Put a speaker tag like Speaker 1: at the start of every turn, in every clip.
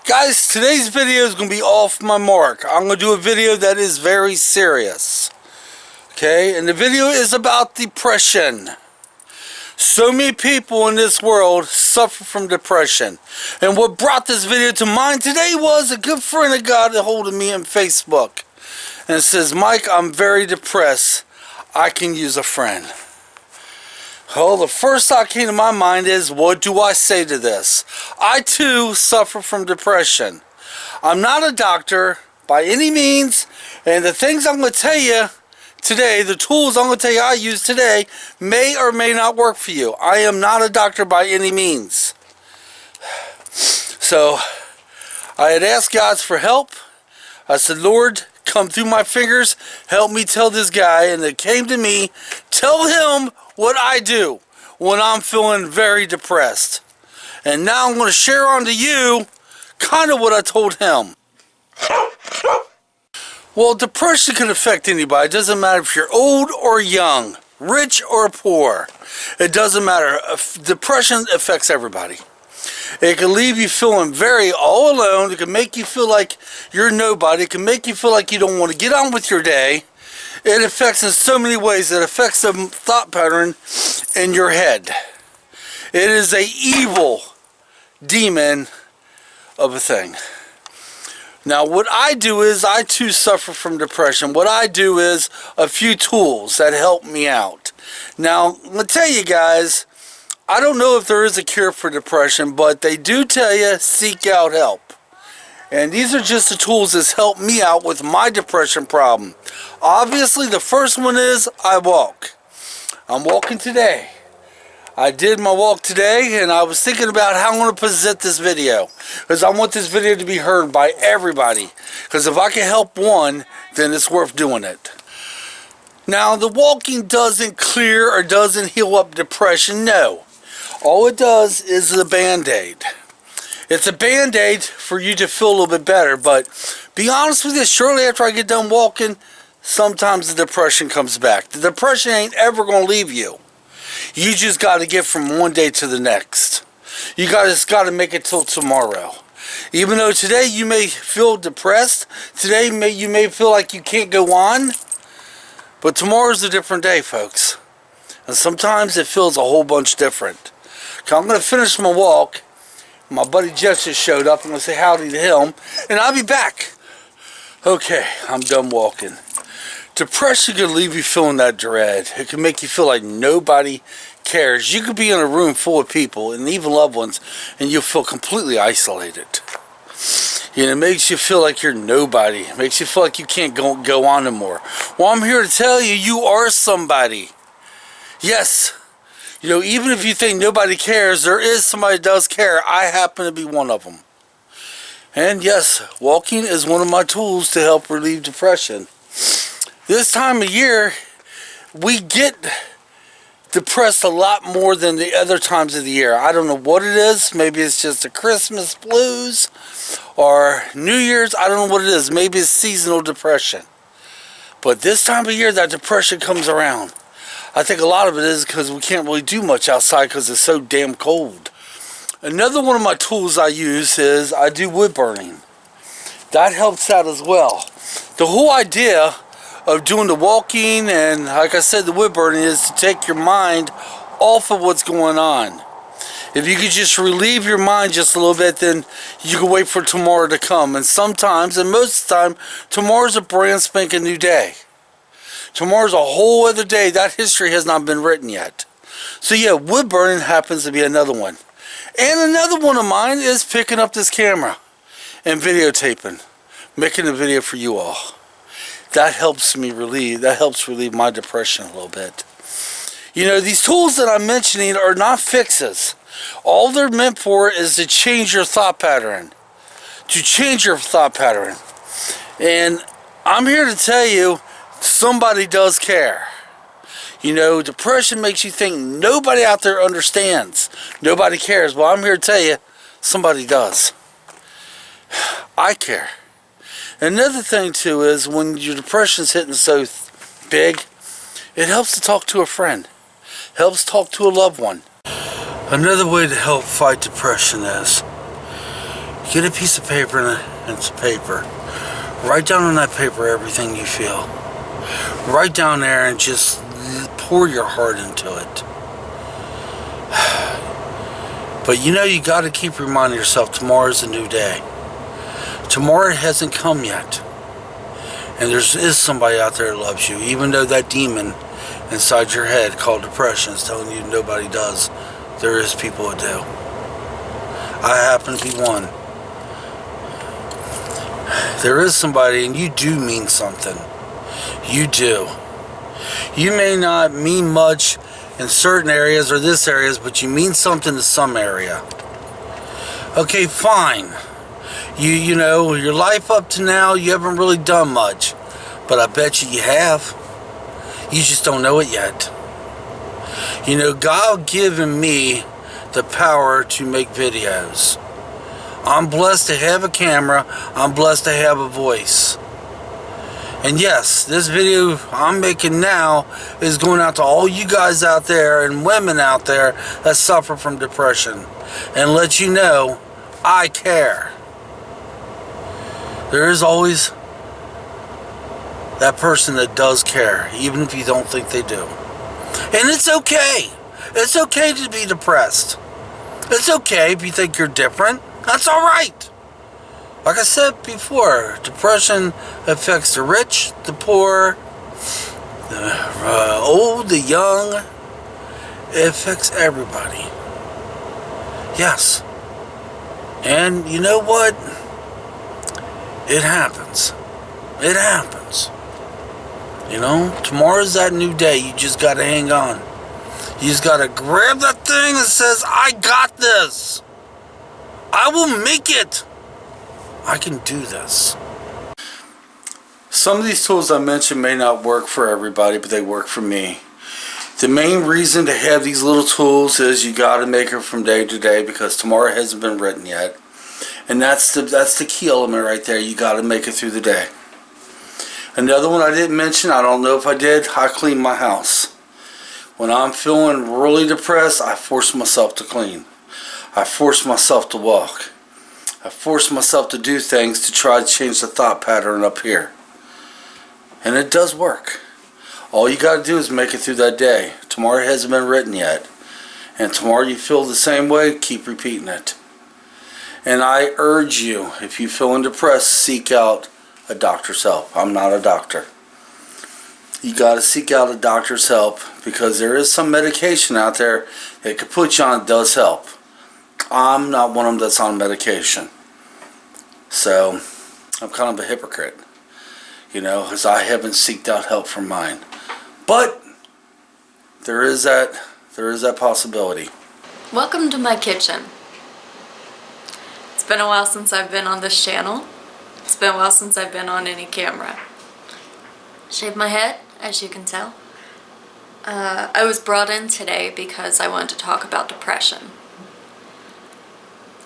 Speaker 1: Guys, today's video is going to be off my mark. I'm going to do a video that is very serious. Okay, and the video is about depression. So many people in this world suffer from depression. And what brought this video to mind today was a good friend of God that hold of me on Facebook. And it says, Mike, I'm very depressed. I can use a friend. Well, the first thought came to my mind is, what do I say to this? I too suffer from depression. I'm not a doctor by any means, and the things I'm going to tell you today, the tools I'm going to tell you I use today, may or may not work for you. I am not a doctor by any means. So, I had asked God for help. I said, Lord, come through my fingers, help me tell this guy, and it came to me, tell him what I do when I'm feeling very depressed. And now I'm going to share on to you kind of what I told him. Well, depression can affect anybody. It doesn't matter if you're old or young, rich or poor. It doesn't matter. Depression affects everybody. It can leave you feeling very all alone. It can make you feel like you're nobody. It can make you feel like you don't want to get on with your day. It affects in so many ways. It affects the thought pattern in your head. It is an evil demon of a thing. Now, what I do is, I too suffer from depression. What I do is a few tools that help me out. Now, I'm going to tell you guys, I don't know if there is a cure for depression, but they do tell you, seek out help. And these are just the tools that's helped me out with my depression problem. Obviously, the first one is I walk. I'm walking today. I did my walk today, and I was thinking about how I'm going to present this video. Because I want this video to be heard by everybody. Because if I can help one, then it's worth doing it. Now, the walking doesn't clear or doesn't heal up depression. No. All it does is a Band-Aid. It's a Band-Aid for you to feel a little bit better, but be honest with you, shortly after I get done walking, sometimes the depression comes back. The depression ain't ever going to leave you. You just got to get from one day to the next. You just got to make it till tomorrow. Even though today you may feel depressed, today you may feel like you can't go on, but tomorrow's a different day, folks. And sometimes it feels a whole bunch different. Okay, I'm going to finish my walk. My buddy Jeff just showed up. I'm going to say howdy to him, and I'll be back. Okay, I'm done walking. Depression can leave you feeling that dread. It can make you feel like nobody cares. You could be in a room full of people, and even loved ones, and you'll feel completely isolated. And it makes you feel like you're nobody. It makes you feel like you can't go on anymore. Well, I'm here to tell you, you are somebody. Yes. You know, even if you think nobody cares, there is somebody that does care. I happen to be one of them. And yes, walking is one of my tools to help relieve depression. This time of year, we get depressed a lot more than the other times of the year. I don't know what it is. Maybe it's just the Christmas blues or New Year's. I don't know what it is. Maybe it's seasonal depression. But this time of year, that depression comes around. I think a lot of it is because we can't really do much outside because it's so damn cold. Another one of my tools I use is I do wood burning. That helps out as well. The whole idea of doing the walking and, like I said, the wood burning is to take your mind off of what's going on. If you could just relieve your mind just a little bit, then you can wait for tomorrow to come. And sometimes, and most of the time, tomorrow's a brand spanking new day. Tomorrow's a whole other day. That history has not been written yet. So yeah, wood burning happens to be another one. And another one of mine is picking up this camera and videotaping, making a video for you all. That helps relieve my depression a little bit. You know, these tools that I'm mentioning are not fixes. All they're meant for is to change your thought pattern. To change your thought pattern. And I'm here to tell you, somebody does care. You know, depression makes you think nobody out there understands. Nobody cares. Well, I'm here to tell you, somebody does. I care. Another thing, too, is when your depression's hitting so big, it helps to talk to a friend. Helps talk to a loved one. Another way to help fight depression is Get a piece of paper and some paper. Write down on that paper everything you feel. Write down there and just pour your heart into it. But you know, you got to keep reminding yourself tomorrow's a new day. Tomorrow hasn't come yet. And there is somebody out there that loves you, even though that demon inside your head called depression is telling you nobody does. There is people that do. I happen to be one. There is somebody, and you do mean something. You do. You may not mean much in certain areas or this areas, but you mean something to some area. Okay, fine. You know, your life up to now, you haven't really done much. But I bet you have. You just don't know it yet. You know, God given me the power to make videos. I'm blessed to have a camera. I'm blessed to have a voice. And yes, this video I'm making now is going out to all you guys out there and women out there that suffer from depression. And let you know, I care. There is always that person that does care, even if you don't think they do. And it's okay. It's okay to be depressed. It's okay if you think you're different. That's alright. Like I said before, depression affects the rich, the poor, the old, the young. It affects everybody. Yes. And you know what? It happens. It happens. You know, tomorrow's that new day. You just gotta hang on. You just gotta grab that thing that says, I got this. I will make it. I can do this. Some of these tools I mentioned may not work for everybody, but they work for me. The main reason to have these little tools is you got to make it from day to day, because tomorrow hasn't been written yet. And that's the key element right there. You got to make it through the day. Another one I didn't mention, I don't know if I did, I clean my house. When I'm feeling really depressed, I force myself to clean. I force myself to walk. I force myself to do things to try to change the thought pattern up here. And it does work. All you got to do is make it through that day. Tomorrow hasn't been written yet. And tomorrow you feel the same way, keep repeating it. And I urge you, if you're feeling depressed, seek out a doctor's help. I'm not a doctor. You got to seek out a doctor's help, because there is some medication out there that could put you on, it does help. I'm not one of them that's on medication. So, I'm kind of a hypocrite, you know, because I haven't seeked out help from mine. But there is that possibility.
Speaker 2: Welcome to my kitchen. It's been a while since I've been on this channel. It's been a while since I've been on any camera. Shaved my head, as you can tell. I was brought in today because I wanted to talk about depression.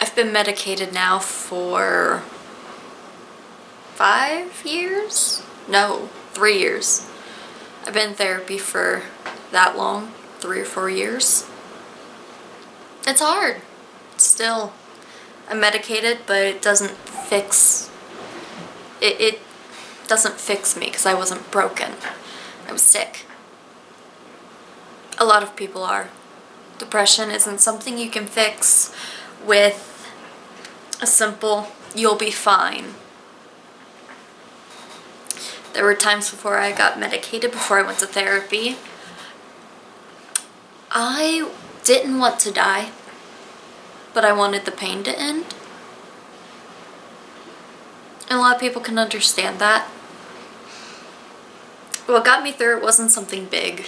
Speaker 2: I've been medicated now for 5 years? No, 3 years. I've been in therapy for that long, 3 or 4 years. It's hard. Still, I'm medicated, but it doesn't fix. It doesn't fix me, because I wasn't broken. I was sick. A lot of people are. Depression isn't something you can fix with a simple, you'll be fine. There were times before I got medicated, before I went to therapy, I didn't want to die, but I wanted the pain to end. And a lot of people can understand that. What got me through it wasn't something big.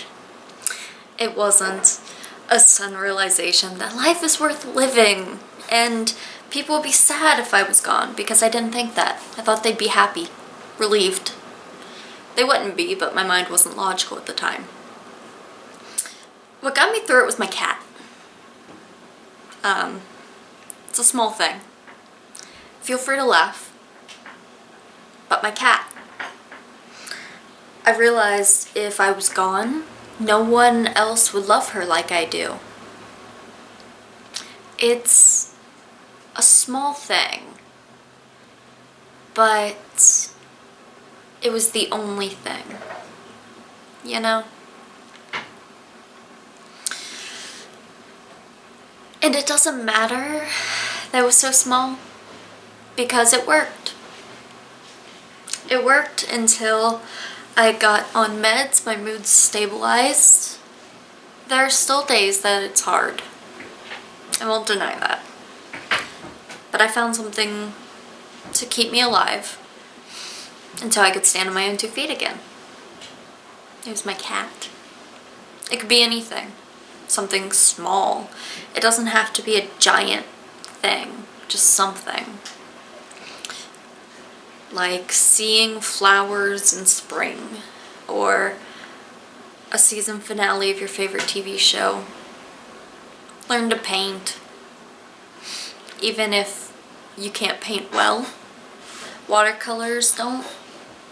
Speaker 2: It wasn't a sudden realization that life is worth living and people would be sad if I was gone, because I didn't think that. I thought they'd be happy, relieved. They wouldn't be, but my mind wasn't logical at the time. What got me through it was my cat. It's a small thing. Feel free to laugh. But my cat. I realized if I was gone, no one else would love her like I do. It's a small thing, but it was the only thing, you know? And it doesn't matter that it was so small, because it worked. It worked until I got on meds, my mood stabilized. There are still days that it's hard. I won't deny that. But I found something to keep me alive until I could stand on my own 2 feet again. It was my cat. It could be anything. Something small. It doesn't have to be a giant thing. Just something. Like seeing flowers in spring, or a season finale of your favorite TV show. Learn to paint. Even if you can't paint well, watercolors don't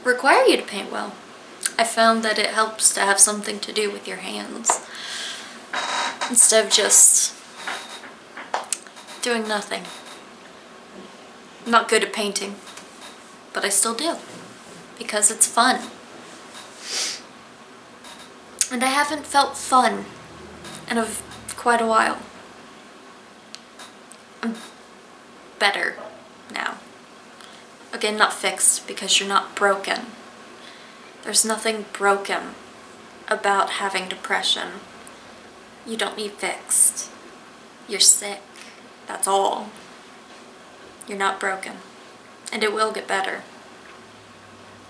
Speaker 2: require you to paint well. I found that it helps to have something to do with your hands, instead of just doing nothing. I'm not good at painting, but I still do, because it's fun. And I haven't felt fun in quite a while. I'm better now. Again, not fixed, because you're not broken. There's nothing broken about having depression. You don't need fixed. You're sick. That's all. You're not broken. And it will get better.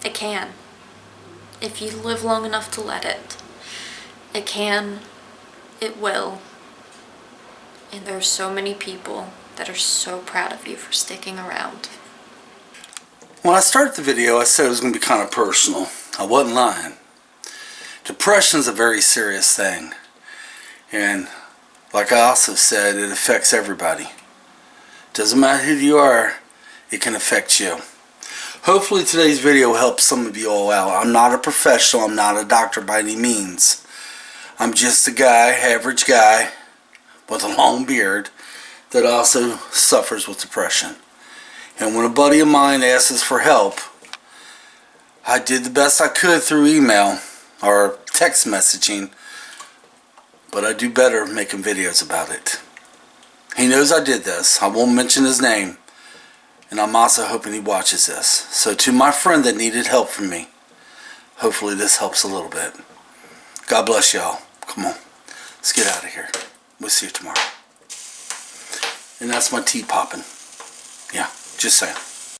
Speaker 2: It can. If you live long enough to let it. It can. It will. And there's so many people that are so proud of you for sticking around.
Speaker 1: When I started the video, I said it was going to be kind of personal. I wasn't lying. Depression is a very serious thing. And like I also said, it affects everybody. Doesn't matter who you are, it can affect you. Hopefully today's video helps some of you all out. I'm not a professional, I'm not a doctor by any means. I'm just a guy, average guy, with a long beard that also suffers with depression. And when a buddy of mine asked us for help, I did the best I could through email or text messaging, but I do better making videos about it. He knows I did this. I won't mention his name, and I'm also hoping he watches this. So to my friend that needed help from me, hopefully this helps a little bit. God bless y'all. Come on, let's get out of here. We'll see you tomorrow. And that's my tea popping. Yeah, just saying.